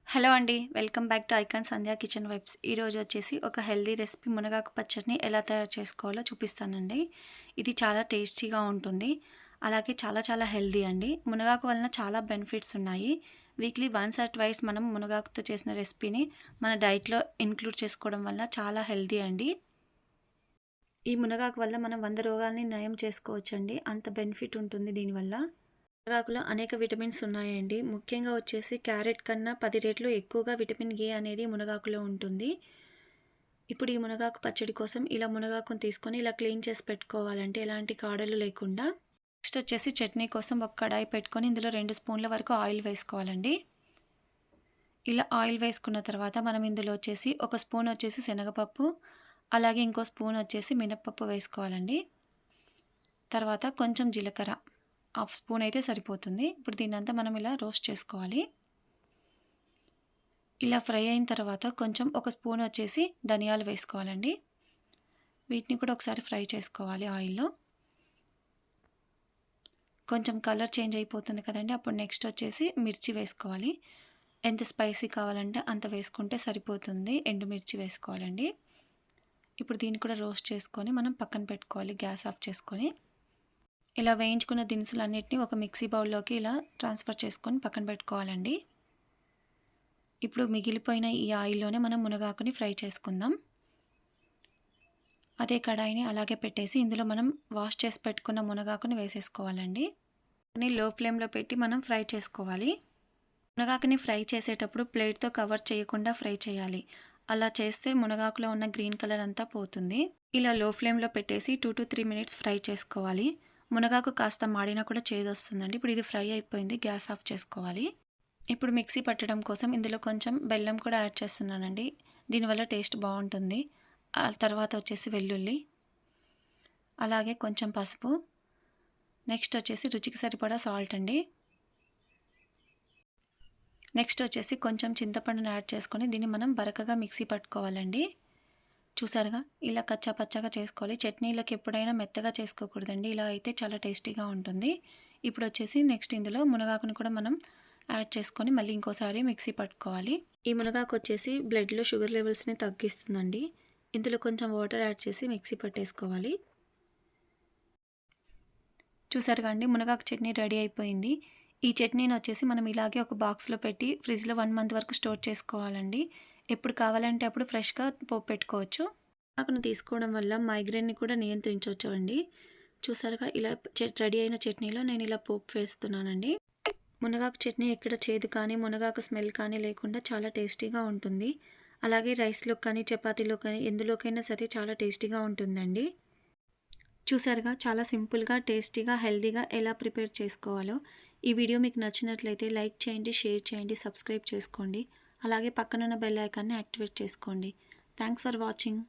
Hello అండి. Welcome back to icon Sandhya kitchen vibes. ఈరోజు వచ్చేసి ఒక హెల్తీ రెసిపీ మునగాకు పచ్చడిని ఎలా తయారు చేసుకోవాలో చూపిస్తానండి. ఇది చాలా టేస్టీగా ఉంటుంది. అలాగే చాలా చాలా హెల్తీ అండి. మునగాకు వలన చాలా బెనిఫిట్స్ ఉన్నాయి. వీక్లీ వన్స్ ఆర్ ట్వైస్ మనం మునగాకుతో చేసిన రెసిపీని మన డైట్‌లో ఇంక్లూడ్ చేసుకోవడం వల్ల చాలా హెల్తీ అండి. ఈ మునగాకు వల్ల మనం 100 రోగాల్ని నయం చేసుకోవచ్చండి. అంత బెనిఫిట్ ఉంటుంది దీనివల్ల. మునగాకులో అనేక విటమిన్స్ ఉన్నాయండి. ముఖ్యంగా వచ్చేసి క్యారెట్ కన్నా 10 రెట్లు ఎక్కువగా విటమిన్ ఏ అనేది మునగాకులో ఉంటుంది. ఇప్పుడు ఈ మునగాకు పచ్చడి కోసం ఇలా మునగాకుని తీసుకొని ఇలా క్లీన్ చేసి పెట్టుకోవాలంటే ఎలాంటి కాడలు లేకుండా. నెక్స్ట్ వచ్చేసి చట్నీ కోసం ఒక కడాయి పెట్టుకొని ఇందులో 2 స్పూన్ల వరకు ఆయిల్ వేసుకోవాలండి. ఇలా ఆయిల్ వేసుకున్న తర్వాత మనం ఇందులో వచ్చేసి ఒక స్పూన్ వచ్చేసి శనగపప్పు, అలాగే ఇంకో స్పూన్ వచ్చేసి మినప్పప్పు వేసుకోవాలండి. తర్వాత కొంచెం జీలకర్ర, హాఫ్ స్పూన్ అయితే సరిపోతుంది. ఇప్పుడు దీన్నంతా మనం ఇలా రోస్ట్ చేసుకోవాలి. ఇలా ఫ్రై అయిన తర్వాత కొంచెం ఒక స్పూన్ వచ్చేసి ధనియాలు వేసుకోవాలండి. వీటిని కూడా ఒకసారి ఫ్రై చేసుకోవాలి ఆయిల్లో. కొంచెం కలర్ చేంజ్ అయిపోతుంది కదండి, అప్పుడు నెక్స్ట్ వచ్చేసి మిర్చి వేసుకోవాలి. ఎంత స్పైసీ కావాలంటే అంత వేసుకుంటే సరిపోతుంది. ఎండుమిర్చి వేసుకోవాలండి. ఇప్పుడు దీన్ని కూడా రోస్ట్ చేసుకొని మనం పక్కన పెట్టుకోవాలి, గ్యాస్ ఆఫ్ చేసుకొని. ఇలా వేయించుకున్న దినుసులన్నిటిని ఒక మిక్సీ బౌల్లోకి ఇలా ట్రాన్స్ఫర్ చేసుకొని పక్కన పెట్టుకోవాలండి. ఇప్పుడు మిగిలిపోయిన ఈ ఆయిల్లోనే మనం మునగాకుని ఫ్రై చేసుకుందాం. అదే కడాయిని అలాగే పెట్టేసి ఇందులో మనం వాష్ చేసి పెట్టుకున్న మునగాకుని వేసేసుకోవాలండి. లో ఫ్లేమ్లో పెట్టి మనం ఫ్రై చేసుకోవాలి. మునగాకుని ఫ్రై చేసేటప్పుడు ప్లేట్తో కవర్ చేయకుండా ఫ్రై చేయాలి. అలా చేస్తే మునగాకులో ఉన్న గ్రీన్ కలర్ అంతా పోతుంది. ఇలా లో ఫ్లేమ్లో పెట్టేసి 2 to 3 మినిట్స్ ఫ్రై చేసుకోవాలి. మునగాకు కాస్త మాడినా కూడా చేదొస్తుందండి. ఇప్పుడు ఇది ఫ్రై అయిపోయింది, గ్యాస్ ఆఫ్ చేసుకోవాలి. ఇప్పుడు మిక్సీ పట్టడం కోసం ఇందులో కొంచెం బెల్లం కూడా యాడ్ చేస్తున్నానండి. దీనివల్ల టేస్ట్ బాగుంటుంది. ఆ తర్వాత వచ్చేసి వెల్లుల్లి, అలాగే కొంచెం పసుపు, నెక్స్ట్ వచ్చేసి రుచికి సరిపడా సాల్ట్ అండి. నెక్స్ట్ వచ్చేసి కొంచెం చింతపండును యాడ్ చేసుకొని దీన్ని మనం బరకగా మిక్సీ పట్టుకోవాలండి. చూసారుగా, ఇలా కచ్చా పచ్చగా చేసుకోవాలి. చట్నీలకు ఎప్పుడైనా మెత్తగా చేసుకోకూడదండి. ఇలా అయితే చాలా టేస్టీగా ఉంటుంది. ఇప్పుడు వచ్చేసి నెక్స్ట్ ఇందులో మునగాకుని కూడా మనం యాడ్ చేసుకొని మళ్ళీ ఇంకోసారి మిక్సీ పట్టుకోవాలి. ఈ మునగాకు వచ్చేసి బ్లడ్లో షుగర్ లెవెల్స్ని తగ్గిస్తుందండి. ఇందులో కొంచెం వాటర్ యాడ్ చేసి మిక్సీ పట్టేసుకోవాలి. చూసారుగా అండి, మునగాకు చట్నీ రెడీ అయిపోయింది. ఈ చట్నీని వచ్చేసి మనం ఇలాగే ఒక బాక్స్లో పెట్టి ఫ్రిడ్జ్లో 1 మంత్ వరకు స్టోర్ చేసుకోవాలండి. ఎప్పుడు కావాలంటే అప్పుడు ఫ్రెష్గా పోపు పెట్టుకోవచ్చు. మునగాకును తీసుకోవడం వల్ల మైగ్రేన్ని కూడా నియంత్రించవచ్చు అండి. చూసారుగా, ఇలా రెడీ అయిన చట్నీలో నేను ఇలా పోపు వేస్తున్నానండి. మునగాకు చట్నీ ఎక్కడ చేదు కానీ మునగాకు స్మెల్ కానీ లేకుండా చాలా టేస్టీగా ఉంటుంది. అలాగే రైస్లో కానీ చపాతీలో కానీ ఎందులోకైనా సరే చాలా టేస్టీగా ఉంటుందండి. చూసారుగా, చాలా సింపుల్గా టేస్టీగా హెల్తీగా ఎలా ప్రిపేర్ చేసుకోవాలో. ఈ వీడియో మీకు నచ్చినట్లయితే లైక్ చేయండి, షేర్ చేయండి, సబ్స్క్రైబ్ చేసుకోండి. అలాగే పక్కనున్న బెల్ ఐకాన్ని యాక్టివేట్ చేసుకోండి. Thanks for watching.